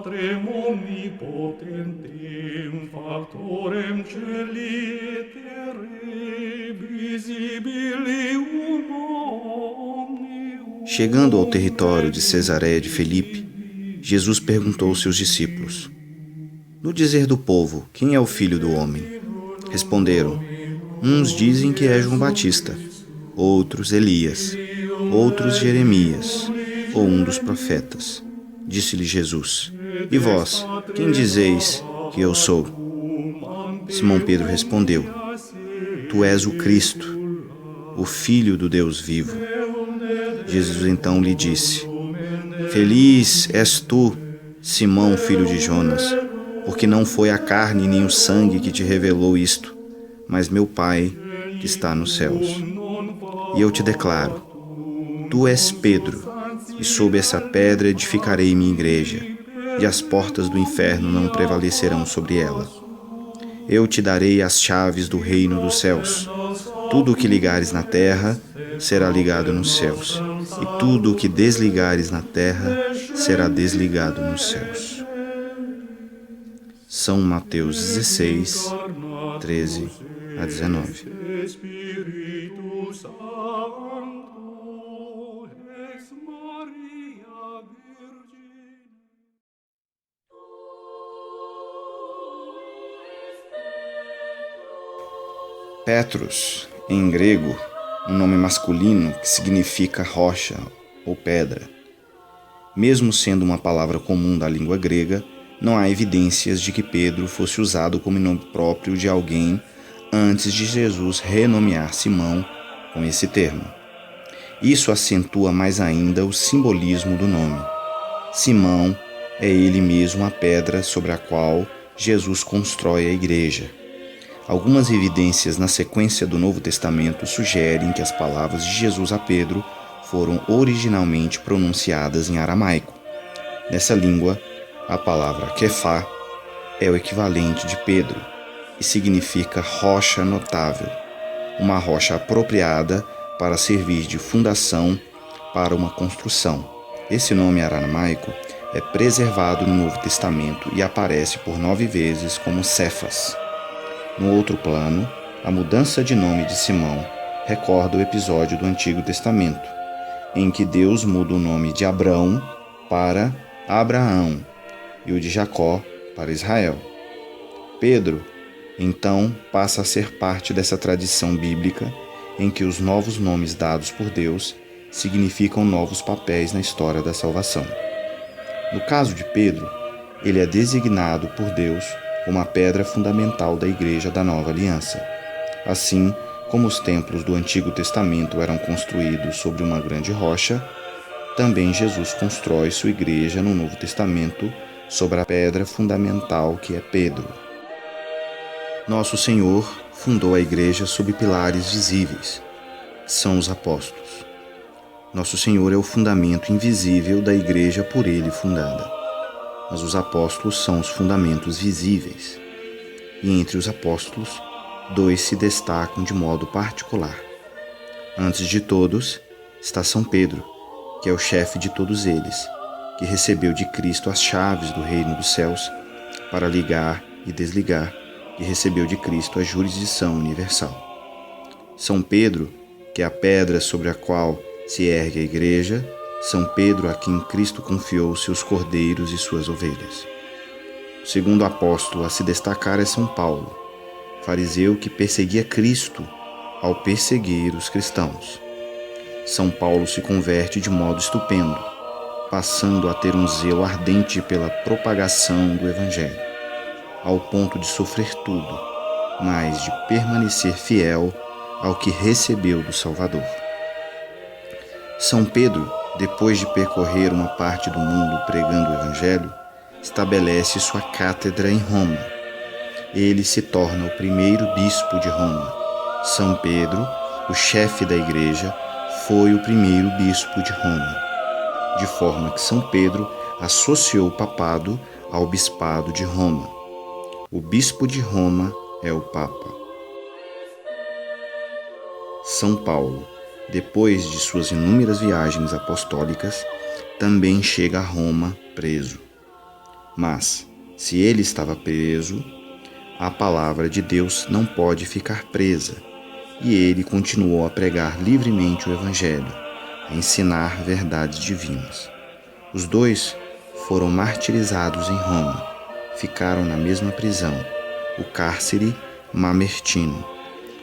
Patrem omnipotentem, factorem celi et terrae, visibilium omnium. Chegando ao território de Cesareia de Filipe, Jesus perguntou aos seus discípulos: No dizer do povo, quem é o Filho do Homem? Responderam: Uns dizem que é João Batista, outros Elias, outros Jeremias, ou um dos profetas. Disse-lhe Jesus: E vós, quem dizeis que eu sou? Simão Pedro respondeu: Tu és o Cristo, o Filho do Deus vivo. Jesus então lhe disse: Feliz és tu, Simão, filho de Jonas, porque não foi a carne nem o sangue que te revelou isto, mas meu Pai que está nos céus. E eu te declaro: tu és Pedro, e sob essa pedra edificarei minha igreja, e as portas do inferno não prevalecerão sobre ela. Eu te darei as chaves do reino dos céus. Tudo o que ligares na terra será ligado nos céus, e tudo o que desligares na terra será desligado nos céus. São Mateus 16, 13 a 19. Espíritu Santo, ex Maria Virgin. Petros, em grego, um nome masculino que significa rocha ou pedra. Mesmo sendo uma palavra comum da língua grega, não há evidências de que Pedro fosse usado como nome próprio de alguém antes de Jesus renomear Simão com esse termo. Isso acentua mais ainda o simbolismo do nome. Simão é ele mesmo a pedra sobre a qual Jesus constrói a igreja. Algumas evidências na sequência do Novo Testamento sugerem que as palavras de Jesus a Pedro foram originalmente pronunciadas em aramaico. Nessa língua, a palavra Kefá é o equivalente de Pedro e significa rocha notável, uma rocha apropriada para servir de fundação para uma construção. Esse nome aramaico é preservado no Novo Testamento e aparece por 9 vezes como Cefas. No outro plano, a mudança de nome de Simão recorda o episódio do Antigo Testamento, em que Deus muda o nome de Abrão para Abraão e o de Jacó para Israel. Pedro, então, passa a ser parte dessa tradição bíblica em que os novos nomes dados por Deus significam novos papéis na história da salvação. No caso de Pedro, ele é designado por Deus como a pedra fundamental da Igreja da Nova Aliança. Assim como os templos do Antigo Testamento eram construídos sobre uma grande rocha, também Jesus constrói sua Igreja no Novo Testamento sobre a pedra fundamental que é Pedro. Nosso Senhor fundou a Igreja sob pilares visíveis, que são os apóstolos. Nosso Senhor é o fundamento invisível da Igreja por Ele fundada. Mas os apóstolos são os fundamentos visíveis. E entre os apóstolos, 2 se destacam de modo particular. Antes de todos, está São Pedro, que é o chefe de todos eles, que recebeu de Cristo as chaves do reino dos céus para ligar e desligar, e recebeu de Cristo a jurisdição universal. São Pedro, que é a pedra sobre a qual se ergue a igreja, São Pedro a quem Cristo confiou seus cordeiros e suas ovelhas. O segundo apóstolo a se destacar é São Paulo, fariseu que perseguia Cristo ao perseguir os cristãos. São Paulo se converte de modo estupendo, passando a ter um zelo ardente pela propagação do Evangelho, ao ponto de sofrer tudo, mas de permanecer fiel ao que recebeu do Salvador. São Pedro, depois de percorrer uma parte do mundo pregando o Evangelho, estabelece sua cátedra em Roma. Ele se torna o primeiro bispo de Roma. São Pedro, o chefe da igreja, foi o primeiro bispo de Roma, de forma que São Pedro associou o papado ao bispado de Roma. O bispo de Roma é o Papa. São Paulo, depois de suas inúmeras viagens apostólicas, também chega a Roma preso. Mas, se ele estava preso, a palavra de Deus não pode ficar presa, e ele continuou a pregar livremente o Evangelho, a ensinar verdades divinas. Os dois foram martirizados em Roma, ficaram na mesma prisão, o cárcere Mamertino,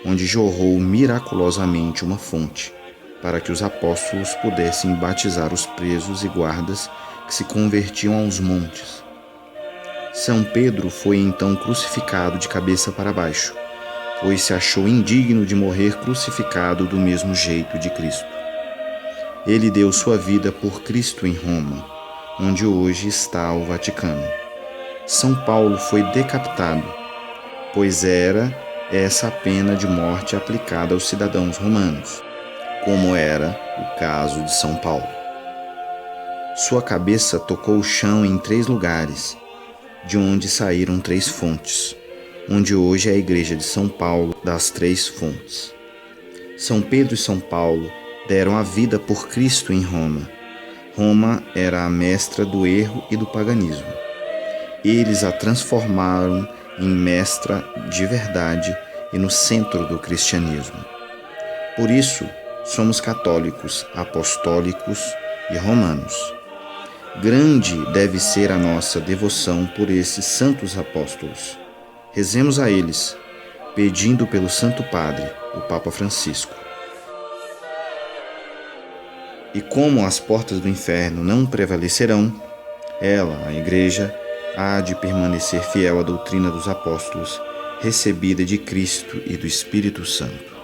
onde jorrou miraculosamente uma fonte, para que os apóstolos pudessem batizar os presos e guardas que se convertiam aos montes. São Pedro foi então crucificado de cabeça para baixo, pois se achou indigno de morrer crucificado do mesmo jeito de Cristo. Ele deu sua vida por Cristo em Roma, onde hoje está o Vaticano. São Paulo foi decapitado, pois era essa a pena de morte aplicada aos cidadãos romanos, como era o caso de São Paulo. Sua cabeça tocou o chão em 3 lugares, de onde saíram 3 fontes, onde hoje é a igreja de São Paulo das 3 fontes. São Pedro e São Paulo deram a vida por Cristo em Roma. Roma era a mestra do erro e do paganismo. Eles a transformaram em mestra de verdade e no centro do cristianismo. Por isso, somos católicos, apostólicos e romanos. Grande deve ser a nossa devoção por esses santos apóstolos. Rezemos a eles, pedindo pelo Santo Padre, o Papa Francisco. E como as portas do inferno não prevalecerão, ela, a Igreja, há de permanecer fiel à doutrina dos apóstolos, recebida de Cristo e do Espírito Santo.